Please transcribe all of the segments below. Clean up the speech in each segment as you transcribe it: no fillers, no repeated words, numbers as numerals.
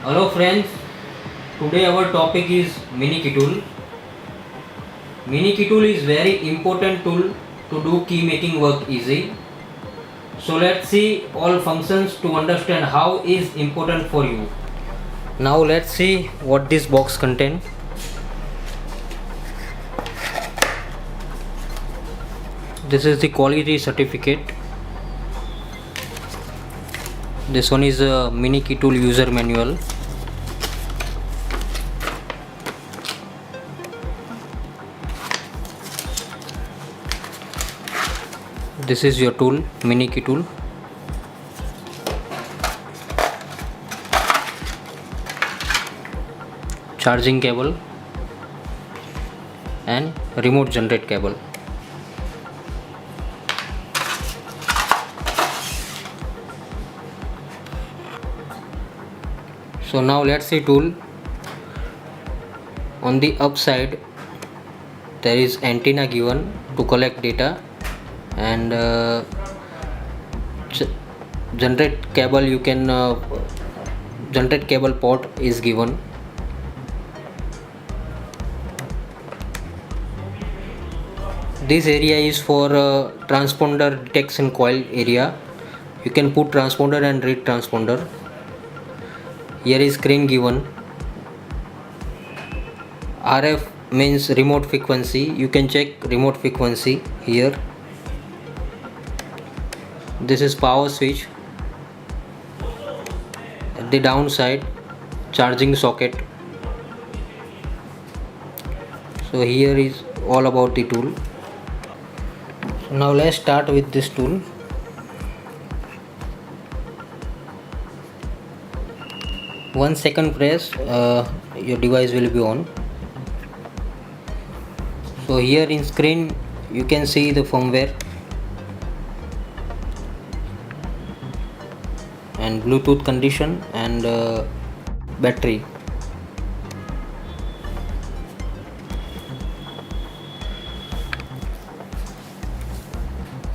Hello friends, today our topic is mini key tool. Mini key tool is very important tool to do key making work easy. So let's see all functions to understand how is important for you. Now let's see what this box contain. This is the quality certificate. This one is a mini key tool user manual. This is your tool, mini key tool. Charging cable and remote generate cable. So now let's see tool. On the upside there is antenna given to collect data, and generate cable you can generate cable port is given. This area is for transponder detection coil area. You can put transponder and read transponder. Here is screen given. RF means remote frequency. You can check remote frequency here. This is power switch. At the downside, charging socket. So here is all about the tool. So now let's start with this tool. One second press, your device will be on. So here in screen you can see the firmware and Bluetooth condition and battery.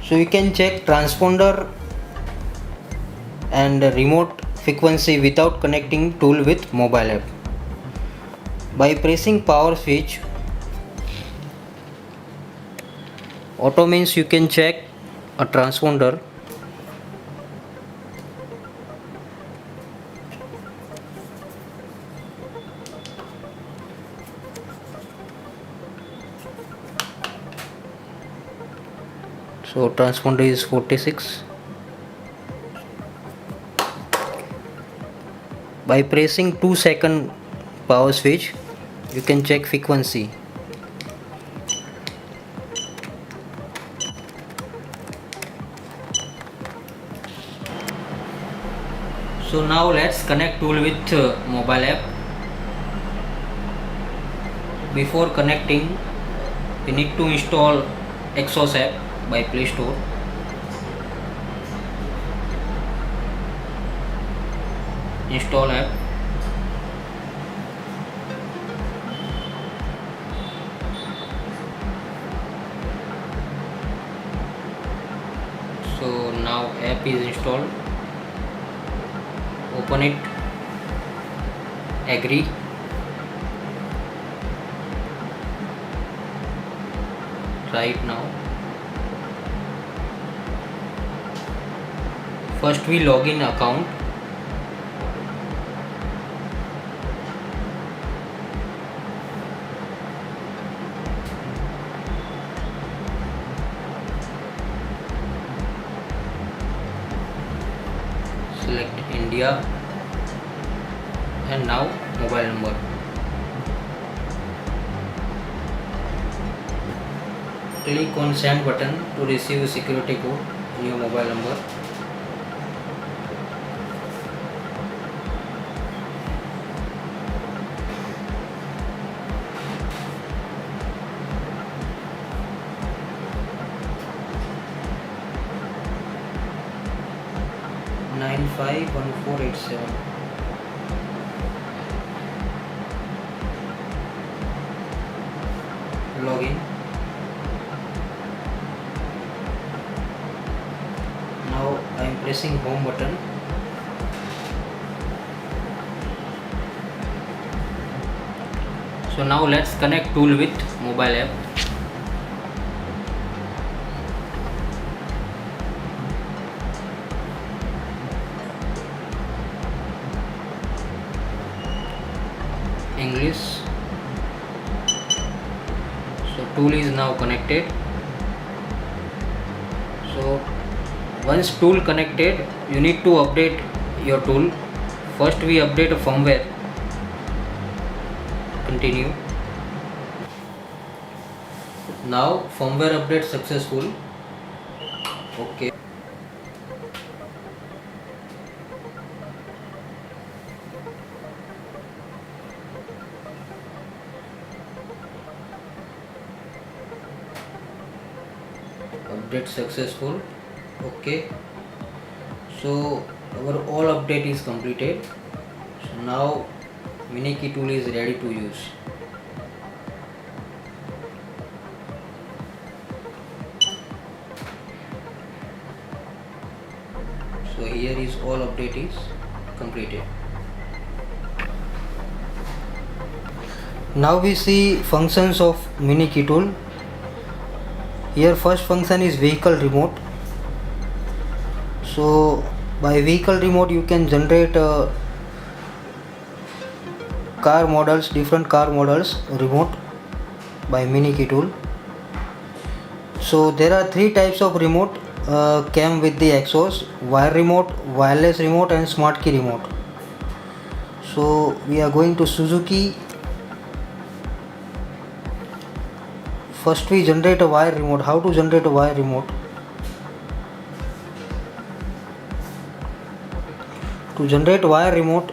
So you can check transponder and remote frequency without connecting tool with mobile app. By pressing power switch, auto means you can check a transponder. So transponder is 46. By pressing 2-second power switch, you can check frequency. So now let's connect tool with mobile app. Before connecting, we need to install Xhorse app by Play Store. Install app. So now app is installed. Open it. Agree. Try it now. First we log in account. Select India and now mobile number. Click on send button to receive security code in your mobile number. Nine 51487. Login. Now I am pressing home button. So now let's connect tool with mobile app. English. So tool is now connected. So once tool connected, you need to update your tool. First we update a firmware. Continue. Now firmware update successful. Okay. Update successful. Okay. So our all update is completed. So now MiniKey tool is ready to use. So here is all update is completed. Now we see functions of MiniKey tool. Here first function is vehicle remote. So by vehicle remote you can generate car models, different car models remote by MiniKey tool. So there are three types of remote came with the Xhorse: wire remote, wireless remote and smart key remote. So we are going to Suzuki. First we generate a wire remote. How to generate a wire remote? To generate wire remote,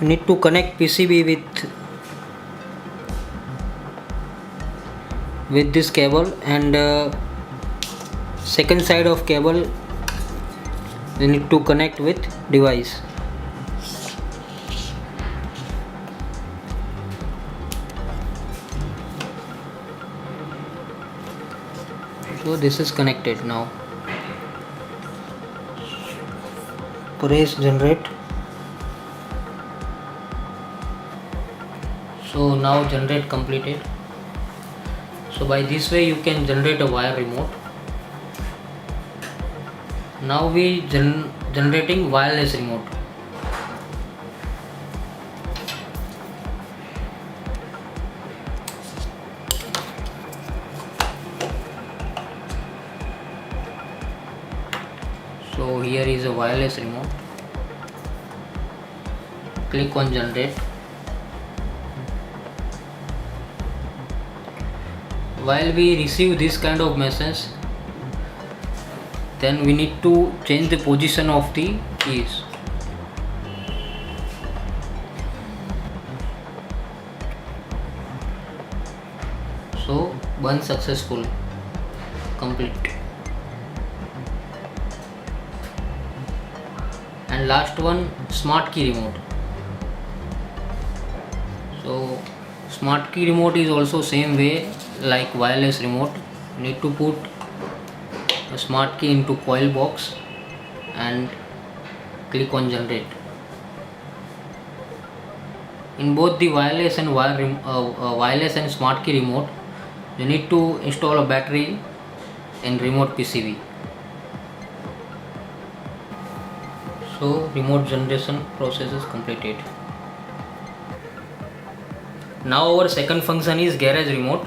you need to connect PCB with this cable, and second side of cable you need to connect with device. So this is connected now. Press generate. So now generate completed. So by this way you can generate a wire remote. Now we generating wireless remote. So here is a wireless remote. Click on generate. While we receive this kind of message, then we need to change the position of the keys. So one successful, complete. And last one, smart key remote. So smart key remote is also same way like wireless remote. You need to put a smart key into coil box and click on generate. In both the wireless and wireless and smart key remote, you need to install a battery in remote PCB. So remote generation process is completed. Now our second function is garage remote.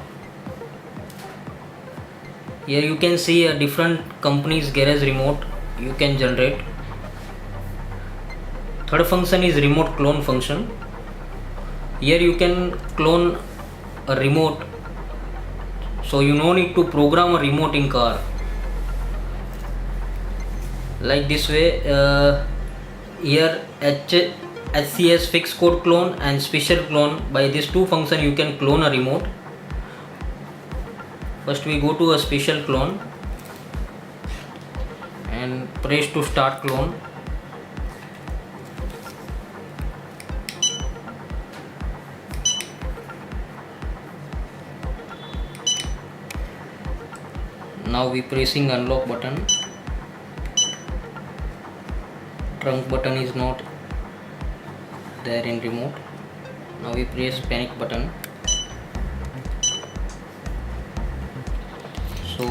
Here you can see a different company's garage remote you can generate. Third function is remote clone function. Here you can clone a remote, so you no need to program a remote in car. Like this way, here HCS fixed code clone and special clone. By these two functions you can clone a remote. First we go to a special clone and press to start clone. Now we pressing unlock button. Trunk button is not there in remote. Now we press panic button. So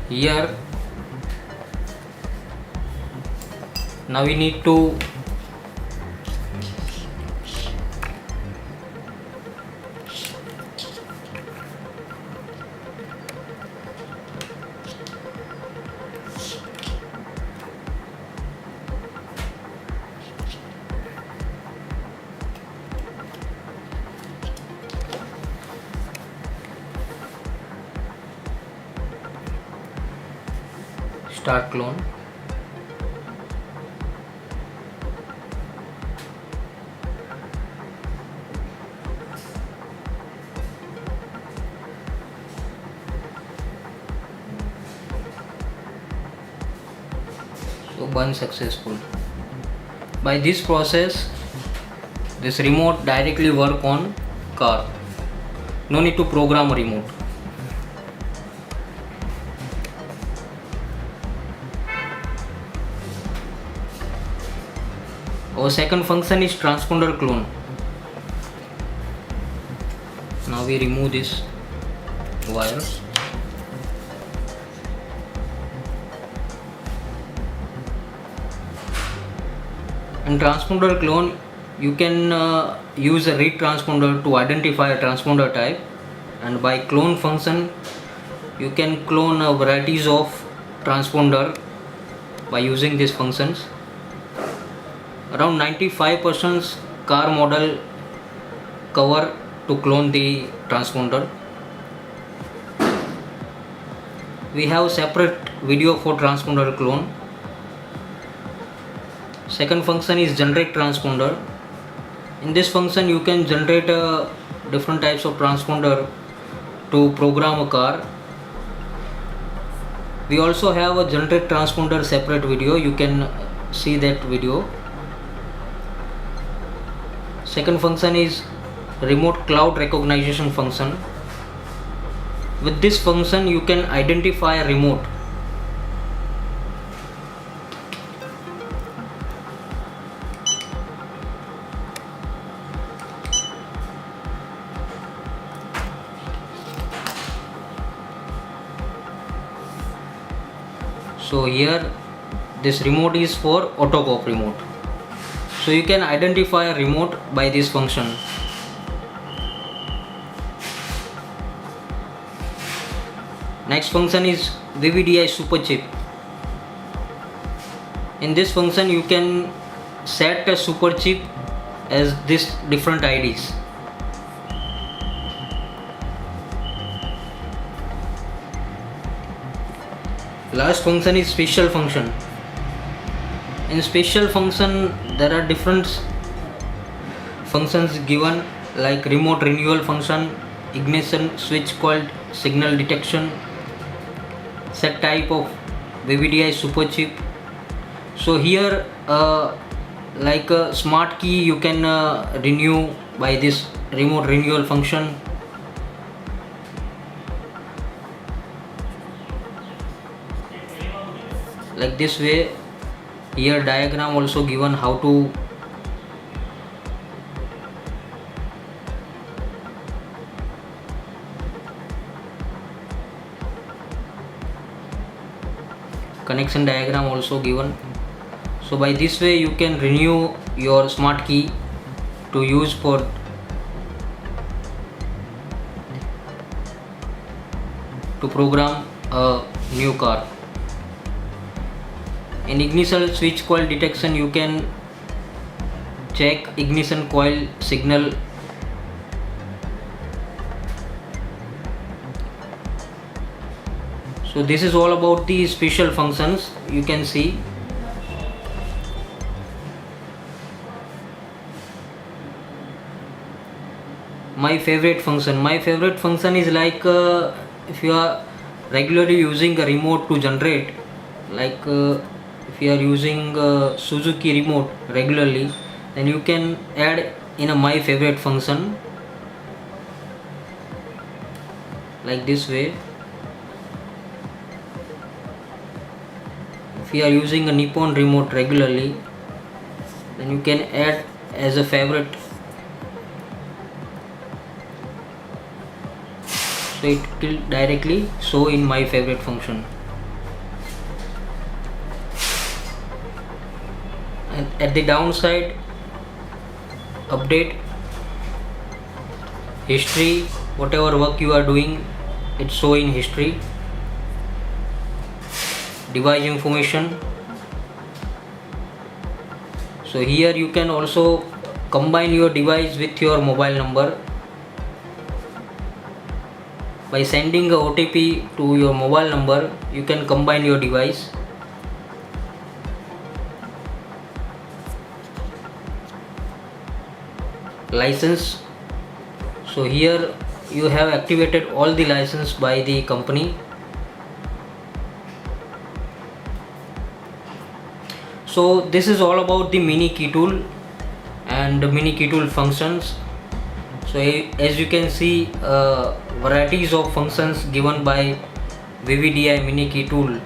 here now we need to start clone. So burn successful. By this process, this remote directly work on car. No need to program a remote. Our second function is transponder clone. Now we remove this wire. In transponder clone, you can use a read transponder to identify a transponder type, and by clone function you can clone varieties of transponder by using these functions. Around 95% car model cover to clone the transponder. We have separate video for transponder clone. Second function is generate transponder. In this function you can generate different types of transponder to program a car. We also have a generate transponder separate video. You can see that video. Second function is remote cloud recognition function. With this function you can identify a remote. So here this remote is for autocop remote. So you can identify a remote by this function. Next function is VVDI superchip. In this function you can set a superchip as this different IDs. Last function is special function. In special function there are different functions given, like remote renewal function, ignition switch called signal detection, set type of VVDI superchip. So here like a smart key you can renew by this remote renewal function. Like this way. Here diagram also given how to connection diagram also given. So by this way you can renew your smart key to use for to program a new car. In ignition switch coil detection you can check ignition coil signal. So this is all about the special functions. You can see my favorite function is like if you are regularly using a remote to generate, like if you are using Suzuki remote regularly, then you can add in a my favorite function like this way. If you are using a Nippon remote regularly, then you can add as a favorite. So so it will directly show in my favorite function. And at the downside, update, history, whatever work you are doing, it show in history. Device information. So here you can also combine your device with your mobile number by sending a OTP to your mobile number. You can combine your device. License. So here you have activated all the license by the company. So this is all about the mini key tool and the mini key tool functions. So as you can see, varieties of functions given by VVDI mini key tool.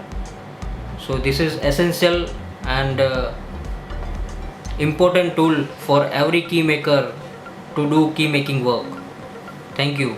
So this is essential and important tool for every key maker to do key making work. Thank you.